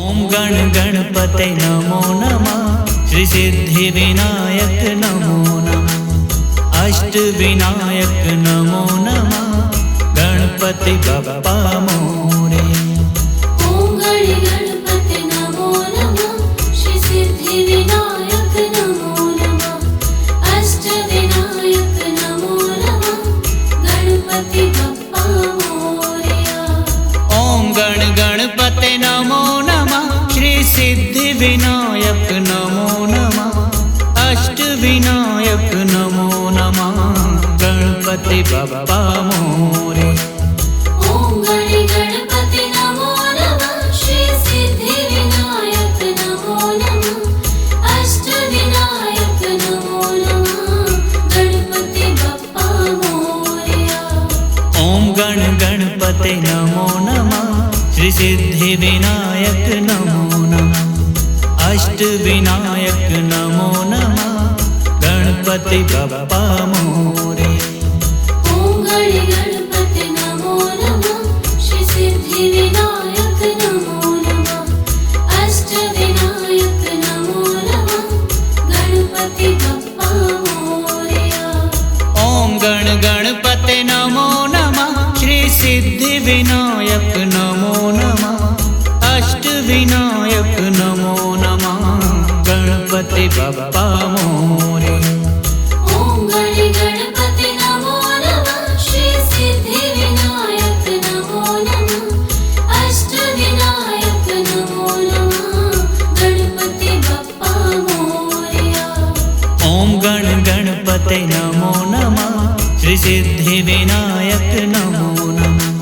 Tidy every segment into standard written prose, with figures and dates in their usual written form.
ओम गण गणपते नमो नमः। श्री सिद्धि विनायक नमो नमः। अष्ट विनायक नमो नमः। गणपति बप्पा मोरया। ओम गण गणपते नमो नमः। श्री सिद्धि विनायक नमो नमः। अष्ट विनायक नमो नमः। गणपति बप्पा मोरया। ओम गण गणपते नमो नमः। श्री सिद्धि विनायक नमो नमः। अष्ट विनायक नमो नमः। गणपति बप्पा मोरया। ओम गण गणपते नमो नमः। श्री सिद्धि विनायक नमो नमः। अष्ट विनायक नमो नमः। गणपति बप्पा मोरया। ओम गण गणपते नमो नमः। श्री सिद्धि विनायक नमो नमः। अष्ट विनायक नमो नमः। गणपति बप्पा मोरया। ओम गण गणपते नमो नमः। श्री सिद्धि विनायक नमो नमः। अष्ट विनायक नमो नमः। गणपति बप्पा मोरया। ओम गण गणपते नमो नमः। श्री सिद्धि विनायक नमो नमः। अष्ट विनायक नमो नमः। गणपति बप्पा मोरया। ओम गण गणपते नमो नमः। श्री सिद्धि विनायक नमो नमः। अष्ट विनायक नमो नमः। गणपति बप्पा मोरया। ओम गण गणपते नमो नमः। श्री सिद्धि विनायक नमो नमः।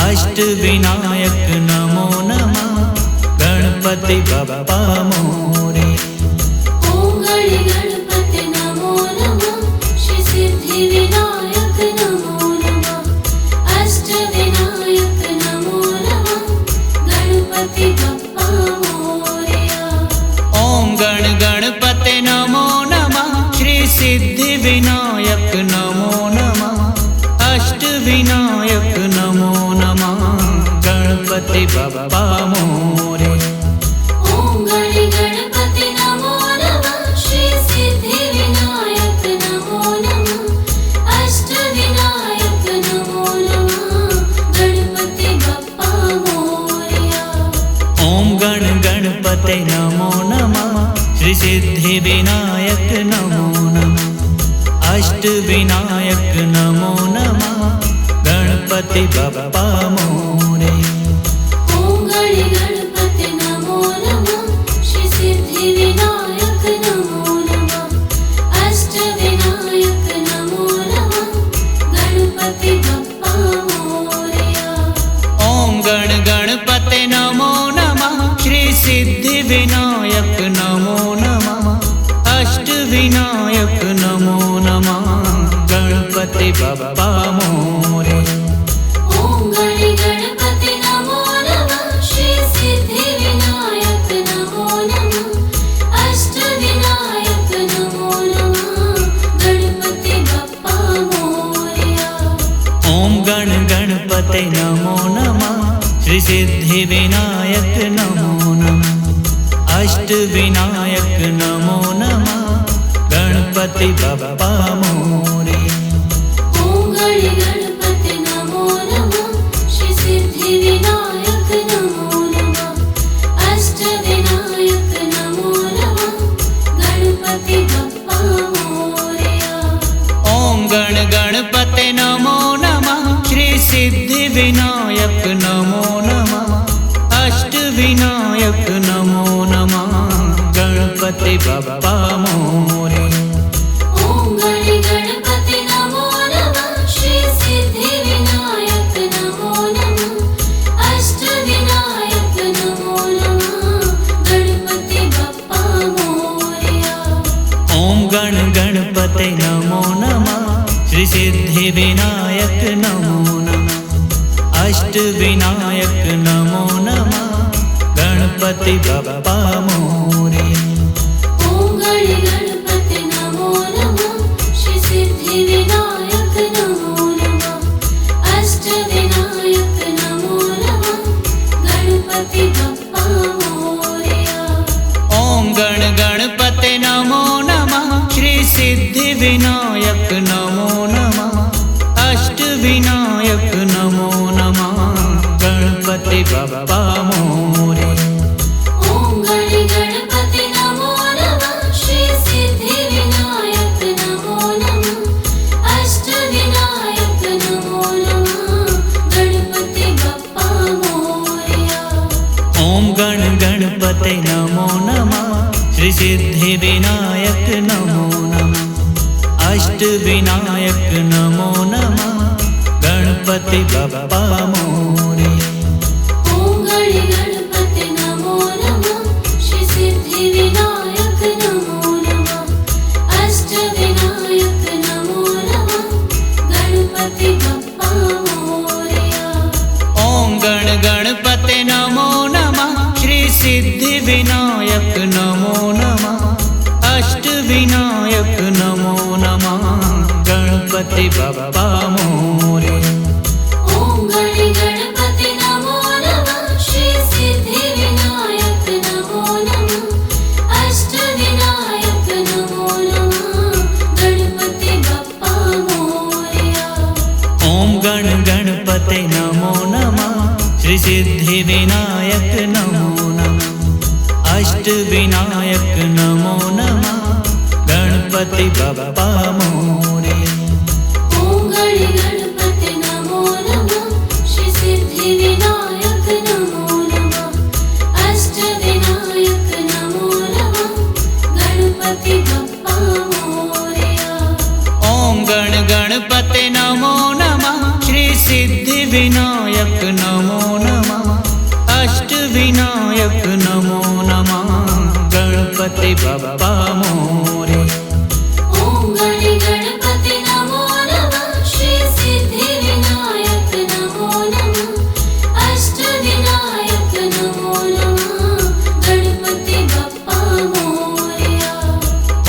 अष्ट विनायक नमो नमः। गणपति बप्पा मोरया। ओम गण गणपते नमो नमः। श्री सिद्धि विनायक नमो नमः। अष्ट विनायक नमो नमः। गणपति बप्पा मोरया। ओम गण गणपते नमो नमः। श्री सिद्धि विनायक नमो नमः। अष्ट विनायक नमो नमः। गणपति बप्पा मोरया। ओम गण गणपते नमो नमः। श्री सिद्धि विनायक नमो नमः। अष्ट विनायक नमो नमः। गणपति बप्पा मोरया। ओम गण गणपते नमो नमः। श्री सिद्धि विनायक नमो नमः। अष्ट विनायक नमो नमः। गणपति बप्पा मोरया। ओम गण गणपते नमो नमः। श्री सिद्धि विनायक नमो नमः। अष्ट विनायक नमो नमः। गणपति बप्पा मोरया। ओम गण गणपते नमो नमः। श्री सिद्धि विनायक नमो नमः। अष्ट विनायक नमो नमः। गणपति बप्पा मोरया। ओम गण गणपते नमो नमः। श्री सिद्धि विनायक नमो नमः। अष्ट विनायक नमो नमः। गणपति बप्पा मोरया। ओम गण गणपते नमो नमः। श्री सिद्धि विनायक नमो नमः। अष्ट विनायक नमो नमः। गणपति बप्पा मोरया। ओम गण गणपते नमो नमः। श्री सिद्धि विनायक नमो नमः। अष्ट विनायक नमो नमः। गणपति बप्पा मोरया। ओम गण गणपते नमो नमः। श्री सिद्धि विनायक नमो नमः। अष्ट विनायक नमो नमः। गणपति बप्पा मोरया। ओम गण गणपते नमो नमः। श्री सिद्धि विनायक नमो नमः। अष्ट विनायक नमो नमः। गणपति बप्पा मोरया। ओम गण गणपते नमो नमः। श्री सिद्धि विनायक नमो नमः। अष्ट विनायक नमो नमः। गणपति बप्पा मोरया। ओम गण गणपते नमो नमः। श्री सिद्धि विनायक नमो नमः। अष्ट विनायक नमो नमः। गणपति बप्पा मोरया। अष्टसिद्धिविनायक नमो नमः अष्टविनायक नमो नमः गणपति बप्पा मोरे। ॐ गण गणपति नमो नमः श्री सिद्धिविनायक नमो नमः अष्टविनायक नमो नमः गणपति बप्पा मोरया। ॐ गण गणपते नमो नमः श्री सिद्धिविनायक नमो नमः अष्टविनायक नमो नमः गणपति बप्पा मोरे। ॐ गण गणपति नमो नमः श्री सिद्धिविनायक नमो नमः अष्टविनायक नमो नमः गणपति बप्पा मोरया। ॐ गण गणपते नमो नमः श्री सिद्धिविनायक नमो नमः अष्टविनायक नमो नमः गणपति बप्पा मोरे। ॐ गण गणपति नमो नमः श्री सिद्धिविनायक नमो नमः अष्टविनायक नमो नमः गणपति बप्पा मोरया। ॐ गण गणपते नमो नमः श्री सिद्धिविनायक नमो नमः अष्टविनायक नमो नमः गणपति बप्पा मोरे। ॐ गण गणपति नमो नमः श्री सिद्धिविनायक नमो नमः अष्टविनायक नमो नमः गणपति बप्पा मोरया। ॐ गण गणपते नमो नमः श्री सिद्धिविनायक नमो नमः अष्टविनायक नमो नमः गणपति बप्पा मोरे। ॐ गण गणपति नमो नमः श्री सिद्धिविनायक नमो नमः अष्टविनायक नमो नमः गणपति बप्पा मोरया।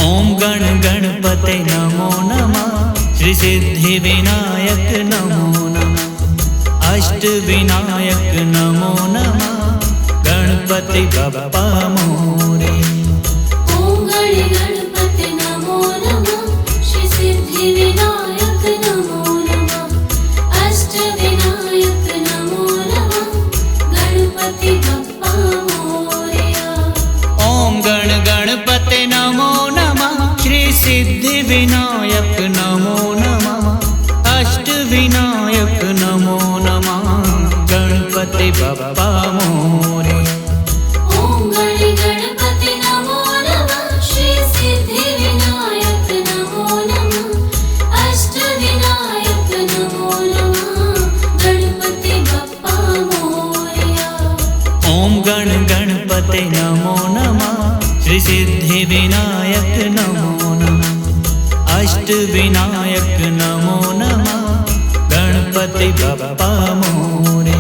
ॐ गण गणपते नमो नमः श्री सिद्धिविनायक नमो नमः अष्टविनायक नमो नमः गणपति बप्पा मोरे। ॐ गण गणपति नमो नमः श्री सिद्धिविनायक नमो नमः अष्टविनायक नमो नमः गणपति बप्पा मोरया। ॐ गण गणपते नमो नमः श्री सिद्धिविनायक नमो नमः अष्टविनायक नमो नमः गणपति बप्पा मोरे। ॐ गण गणपति नमो नमः श्री सिद्धिविनायक नमो नमः अष्टविनायक नमो नमः गणपति बप्पा मोरया। ॐ गण गणपते नमो नमः श्री सिद्धिविनायक नमो नमः अष्टविनायक नमो नमः गणपति बप्पा मोरे।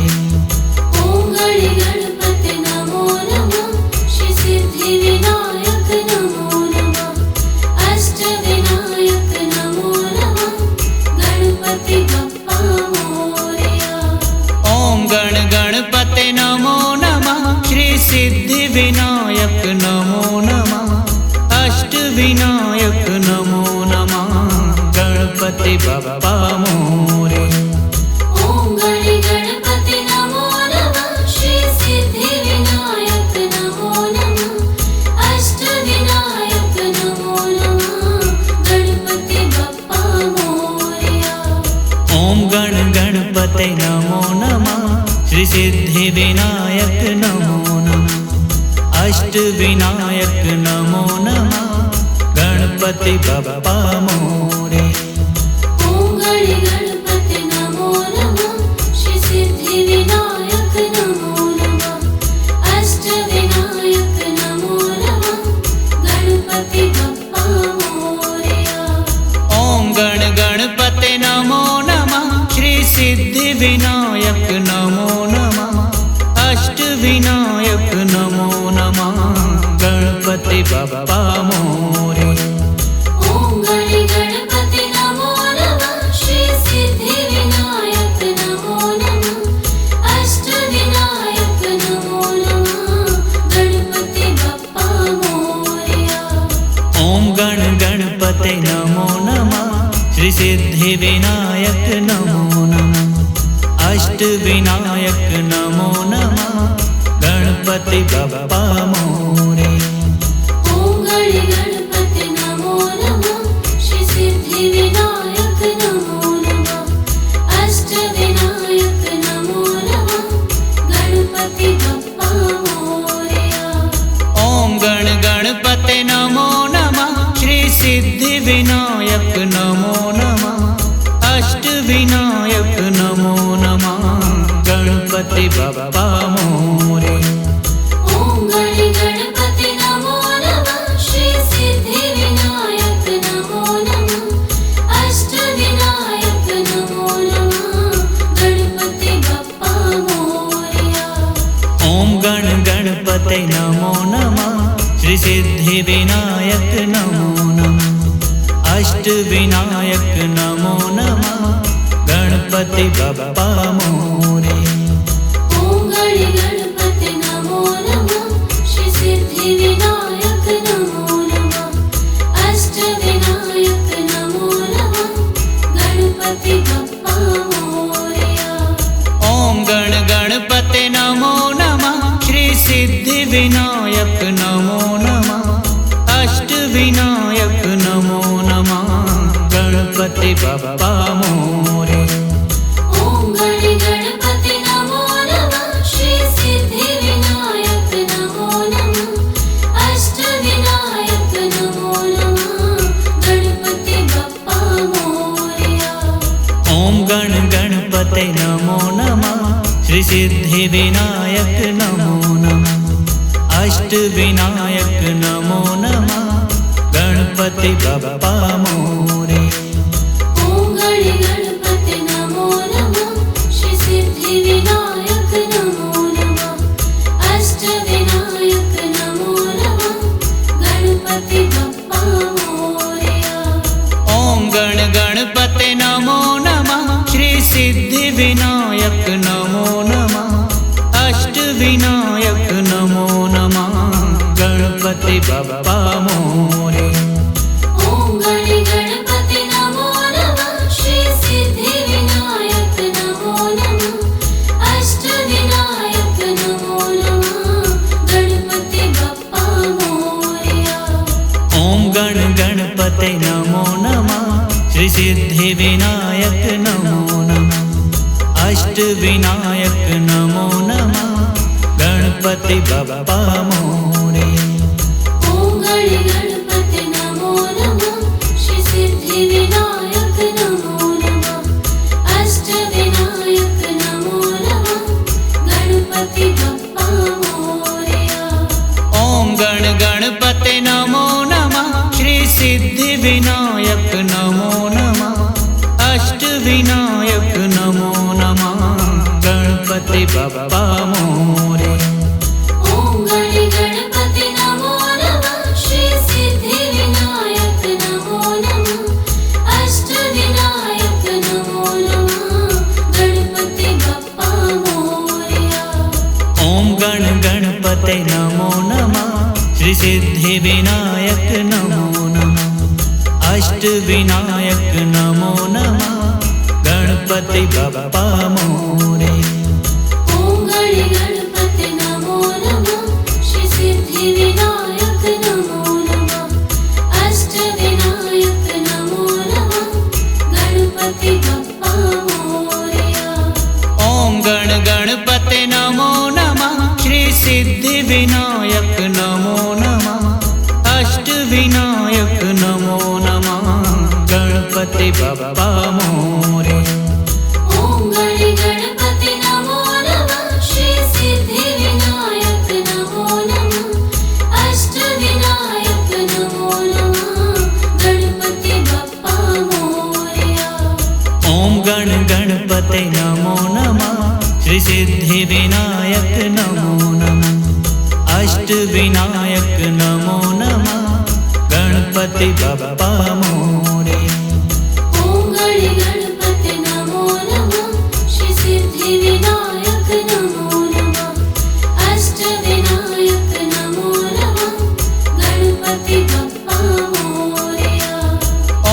ॐ गण गणपति नमो नमः श्री सिद्धिविनायक नमो नमः अष्टविनायक नमो नमः गणपति बप्पा मोरया। ॐ गण गणपते नमो नमः श्री सिद्धिविनायक नमो नमः अष्टविनायक नमो नमः गणपति बप्पा मोरे। ॐ गण गणपति नमो नमः श्री सिद्धिविनायक नमो नमः अष्टविनायक नमो नमः गणपति बप्पा मोरया। ॐ गण गणपते नमो नमः श्री सिद्धिविनायक नमो नमः अष्टविनायक नमो नमः गणपति बप्पा मोरे। ॐ गण गणपति नमो नमः श्री सिद्धिविनायक नमो नमः अष्टविनायक नमो नमः गणपति बप्पा मोरया। ॐ गण गणपते नमो नमः श्री सिद्धिविनायक नमो नमः अष्टविनायक नमो नमः गणपति बप्पा मोरे। ॐ गण गणपति नमो नमः श्री सिद्धिविनायक नमो नमः अष्टविनायक नमो नमः गणपति बप्पा मोरया। ॐ गण गणपते नमो नमः गणपति बप्पा मोरया। ॐ गण गणपते नमो नमः श्री सिद्धिविनायक नमो नमः अष्टविनायक नमो नमः गणपति बप्पा मोरया। ॐ गण गणपते नमो नमः श्री सिद्धिविनायक नमो नमः अष्टविनायक नमो नमः गणपति बप्पा मोरया। ॐ गण गणपते नमो नमः श्री सिद्धिविनायक नमो नमः अष्टविनायक नमो नमः गणपति बप्पा मोरया। ॐ गण गणपते नमो नमः श्री सिद्धिविनायक नमो नमः अष्टविनायक नमो नमः गणपति बप्पा मोरया। ॐ गण गणपते नमो नमः श्री सिद्धिविनायक नमो नमः अष्टविनायक नमो नमः गणपति बप्पा मोरया। ॐ गण गणपते नमो नमः श्री सिद्धिविनायक नमो नमः अष्टविनायक नमो नमः गणपति बप्पा मोरया। ॐ गण गणपते नमो नमः श्री सिद्धिविनायक नमो नमः अष्टविनायक नमो नमः गणपति बप्पा मोरया। ॐ गण गणपते नमो नमः श्री सिद्धिविनायक नमो नमः अष्टविनायक नमो नमः गणपति बप्पा मोरया। ॐ गण गणपते नमो नमः श्री सिद्धिविनायक नमो नमः अष्टविनायक नमो नमः गणपति बप्पा मोरया। ॐ गण गणपते नमो नमः श्री सिद्धिविनायक नमो नमः अष्टविनायक नमो नमः गणपति बप्पा मोरया। ॐ गण गणपते नमो नमः श्री सिद्धिविनायक नमो नमः अष्टविनायक नमो नमः गणपति बप्पा मोरया। ॐ गण गणपते नमो नमः श्री सिद्धिविनायक नमो नमः अष्टविनायक नमो नमः गणपति बप्पा मोरया। ॐ गण गणपते नमो नमः श्री सिद्धिविनायक नमो नमः अष्टविनायक नमो नमः गणपति बप्पा मोरया। ॐ गण गणपते नमो नमः श्री सिद्धिविनायक नमो नमः अष्टविनायक नमो नमः गणपति बप्पा मोरया। ॐ गण गणपते नमो नमः श्री सिद्धिविनायक नमो नमः अष्टविनायक नमो नमः गणपति बप्पा मोरया। ॐ गण गणपते नमो नमः श्री सिद्धिविनायक नमो नमः अष्टविनायक नमो नमः गणपति बप्पा मोरया। ॐ गण गणपते नमो नमः श्री सिद्धिविनायक नमो नमः अष्टविनायक नमो नमः गणपति बप्पा मोरया। ॐ गण गणपते नमो नमः श्री सिद्धिविनायक नमो नमः अष्टविनायक नमो नमः गणपति बप्पा मोरया। ॐ गण गणपते नमो नमः श्री सिद्धिविनायक नमो नमः अष्टविनायक नमो नमः गणपति बप्पा मोरया। ॐ गण गणपते नमो नमः श्री सिद्धिविनायक नमो नमः अष्टविनायक नमो नमः गणपति बप्पा मोरया। ॐ गण गणपते नमो नमः श्री सिद्धिविनायक नमो नमः अष्टविनायक नमो नमः गणपति बप्पा मोरया।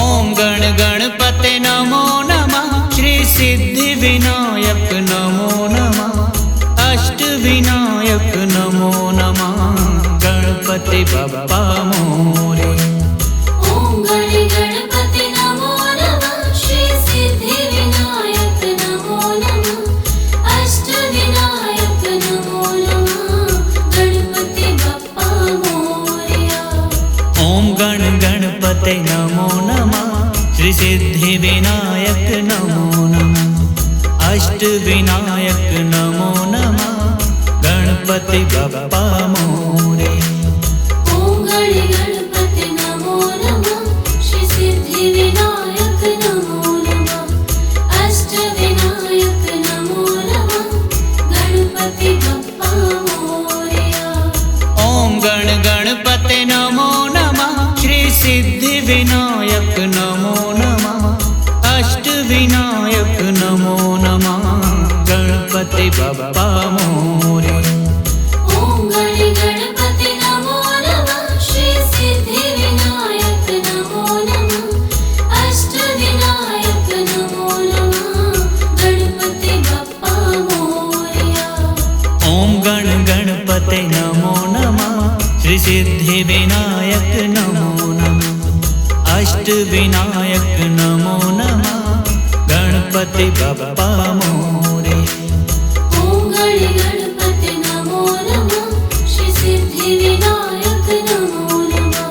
ॐ गण गणपते नमो नमः श्री सिद्धिविनायक नमो नमः अष्टविनायक नमो नमः गणपति बप्पा मोरे। ॐ गण गणपति नमो नमः श्री सिद्धिविनायक नमो नमः अष्टविनायक नमो नमः गणपति बप्पा मोरया। ॐ गण गणपते नमो नमः श्री सिद्धिविनायक नमो नमः अष्टविनायक नमो नमः गणपति बप्पा मोरे। ॐ गण गणपति नमो नमः श्री सिद्धिविनायक नमो नमः अष्टविनायक नमो नमः गणपति बप्पा मोरया। ॐ गण गणपते नमो नमः श्री सिद्धिविनायक नमो नमः अष्टविनायक नमो नमः गणपति बप्पा मोरे। ॐ गण गणपति नमो नमः श्री सिद्धिविनायक नमो नमः अष्टविनायक नमो नमः गणपति बप्पा मोरया। ॐ गण गणपते नमो नमः श्री सिद्धिविनायक नमो नमः अष्टविनायक नमो नमः गणपति बप्पा मोरे। ॐ गण गणपति नमो नमः श्री सिद्धिविनायक नमो नमः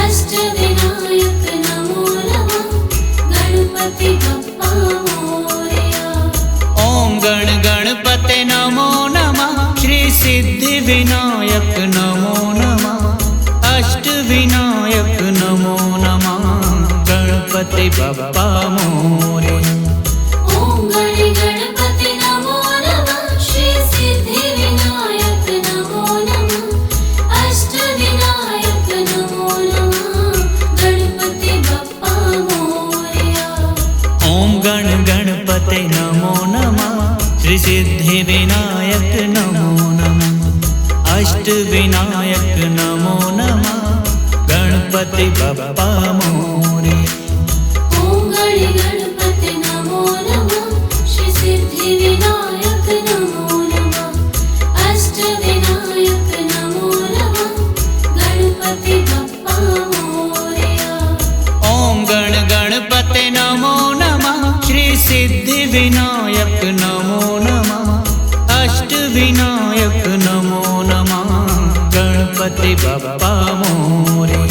अष्टविनायक नमो नमः गणपति बप्पा मोरया। ॐ गण गणपते नमो नमः श्री सिद्धिविनायक नमो नमः अष्टविनायक नमो नमः गणपति बप्पा मोरे। ॐ गण गणपति नमो नमः श्री सिद्धिविनायक नमो नमः अष्टविनायक नमो नमः गणपति बप्पा मोरया। ॐ गण गणपते नमो नमः श्री सिद्धिविनायक नमो नमः अष्टविनायक नमो नमः गणपति बप्पा मोरे। ॐ गण गणपति नमो नमः श्री सिद्धिविनायक नमो नमः अष्टविनायक नमो नमः गणपति बप्पा मोरया। ॐ गण गणपते नमो नमः श्री सिद्धिविनायक नमो नमः अष्टविनायक नमो नमः गणपति बप्पा मोरे।